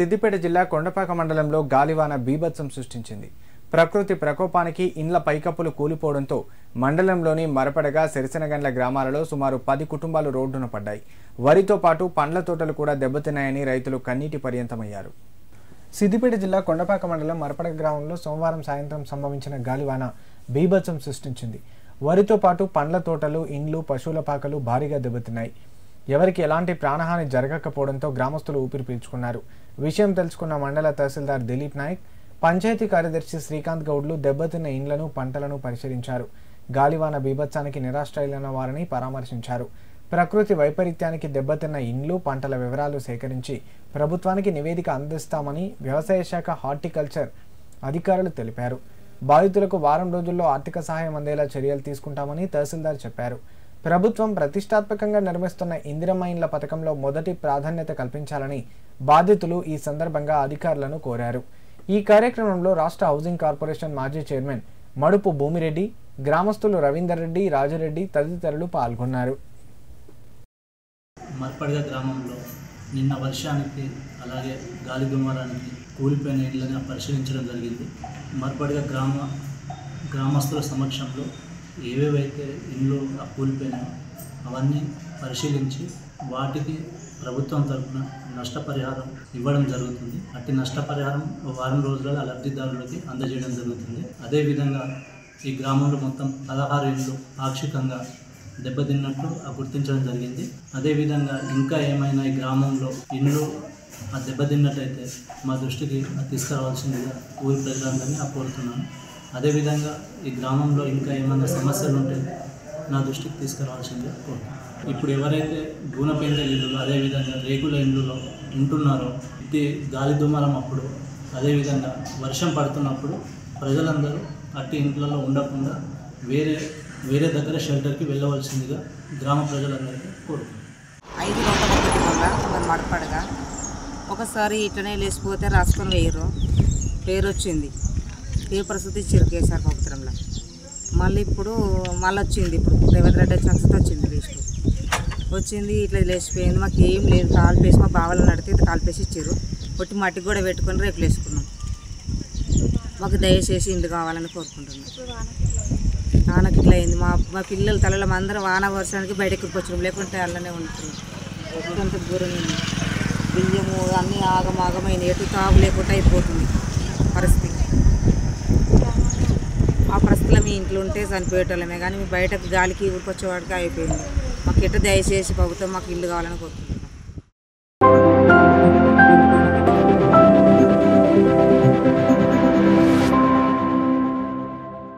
సిద్దిపేట జిల్లా కొండపాక మండలంలో గాలివాన బీభత్సం సృష్టించింది. ప్రకృతి ప్రకోపానికి ఇండ్ల పైకప్పులు కూలిపోవడంతో మండలంలోని మరపడగా సెరిసెనగండ్ల గ్రామాలలో సుమారు 10 కుటుంబాలు రోడ్డున పడ్డాయి. వరితో పాటు పండ్ల తోటలు కూడా దెబ్బతిన్నాయని రైతులు కన్నీటి పర్యంతమయ్యారు. సిద్దిపేట జిల్లా కొండపాక మండలం మరపడగ గ్రామంలో సోమవారం సాయంత్రం సంభవించిన గాలివాన బీభత్సం సృష్టించింది. వరితో పాటు పండ్ల తోటలు, ఇండ్లు, పశువుల పాకలు భారీగా దెబ్బతిన్నాయి. ఎవరికి ఎలాంటి ప్రాణహాని జరగకపోవడంతో గ్రామస్తులు ఊపిరి పీల్చుకున్నారు. విషయం తెలుసుకున్న మండల తహసీల్దార్ దిలీప్ నాయక్, పంచాయతీ కార్యదర్శి శ్రీకాంత్ గౌడ్లు దెబ్బతిన్న ఇండ్లను, పంటలను పరిశీలించారు. గాలివాన బీభత్సానికి నిరాశ్రయులైన వారిని పరామర్శించారు. ప్రకృతి వైపరీత్యానికి దెబ్బతిన్న ఇండ్లు, పంటల వివరాలు సేకరించి ప్రభుత్వానికి నివేదిక అందిస్తామని వ్యవసాయ శాఖ, హార్టికల్చర్ అధికారులు తెలిపారు. బాధితులకు వారం రోజుల్లో ఆర్థిక సహాయం అందేలా చర్యలు తీసుకుంటామని తహసీల్దార్ చెప్పారు. ప్రభుత్వం ప్రతిష్టాత్మకంగా నిర్మిస్తున్న ఇందిరమ్మ ఇండ్ల పథకంలో మొదటి ప్రాధాన్యత కల్పించాలని బాధితులు ఈ సందర్భంగా అధికారులను కోరారు. ఈ కార్యక్రమంలో రాష్ట్ర హౌసింగ్ కార్పొరేషన్ మాజీ చైర్మన్ మడుపు భూమిరెడ్డి, గ్రామస్తులు రవీందర్ రెడ్డి, రాజరెడ్డి తదితరులు పాల్గొన్నారు. మర్పడగ గ్రామంలో నిన్న వర్షానికి అలాగే గాలి దుమారానికి కూలిపోయిన ఇళ్లను పరిశీలించడం జరిగింది. మర్పడగ గ్రామస్తుల సమక్షంలో ఏవేవైతే ఇండ్లు కూలిపోయినాయో అవన్నీ పరిశీలించి వాటికి ప్రభుత్వం తరఫున నష్టపరిహారం ఇవ్వడం జరుగుతుంది. అట్టి నష్టపరిహారం వారం రోజులలో లబ్ధిదారులకి అందజేయడం జరుగుతుంది. అదేవిధంగా ఈ గ్రామంలో మొత్తం 16 ఇండ్లు పాక్షికంగా దెబ్బతిన్నట్లు గుర్తించడం జరిగింది. అదేవిధంగా ఇంకా ఏమైనా ఈ గ్రామంలో ఇండ్లు దెబ్బతిన్నట్టయితే మా దృష్టికి తీసుకురావాల్సిందిగా ఊరి ప్రజలందరినీ కోరుతున్నాను. అదేవిధంగా ఈ గ్రామంలో ఇంకా ఏమైనా సమస్యలు ఉంటే నా దృష్టికి తీసుకురావాల్సిందిగా కోరుతున్నాను. ఇప్పుడు ఎవరైతే గూనపెంజల ఇల్లు, అదేవిధంగా రేకుల ఇళ్ళలో ఉంటున్నారో ఇది గాలి దుమారం అప్పుడు, అదేవిధంగా వర్షం పడుతున్నప్పుడు ప్రజలందరూ అట్టి ఇంట్లలో ఉండకుండా వేరే దగ్గర షెల్టర్కి వెళ్ళవలసిందిగా గ్రామ ప్రజలందరికీ కోరుతున్నాను. 5 గంటల వల్ల మడపడగా ఒకసారి ఇట్లనే లేచిపోతే రాసుకొని పేరు వచ్చింది. పేపర్ సుత్తి చిరికేశారు పవిత్రంలో. మళ్ళీ ఇప్పుడు వచ్చింది. ఇప్పుడు రేవంత్ రెడ్డి చక్కగా వచ్చింది. లిస్టు వచ్చింది, ఇట్లా లేచిపోయింది. మాకు ఏం లేదు, కాల్పేసి మా బావలు నడితే కాల్పేసి ఇచ్చారు. కొట్టి మట్టి కూడా పెట్టుకొని రేపులు వేసుకున్నాం. మాకు దయచేసి ఇంటి కావాలని కోరుకుంటున్నాం. వానకి ఇట్లా అయింది. మా పిల్లల తలలో అందరూ వాన వర్షానికి బయటకు వచ్చినాం, లేకుంటే అలానే ఉంటున్నాం. కొంత దూరం బియ్యము అన్నీ ఆగమాగమైన ఎటు తాగు లేకుండా అయిపోతుంది పరిస్థితి. ఆ పరిస్థితిలో మీ ఇంట్లో ఉంటే చనిపోయేటోళ్ళమే, కానీ మీ బయటకు గాలికి ఊరికొచ్చేవాడికి అయిపోయింది. మాకు ఎటు దయచేసి ప్రభుత్వం మాకు ఇల్లు కావాలని కోరుకుంటున్నాం.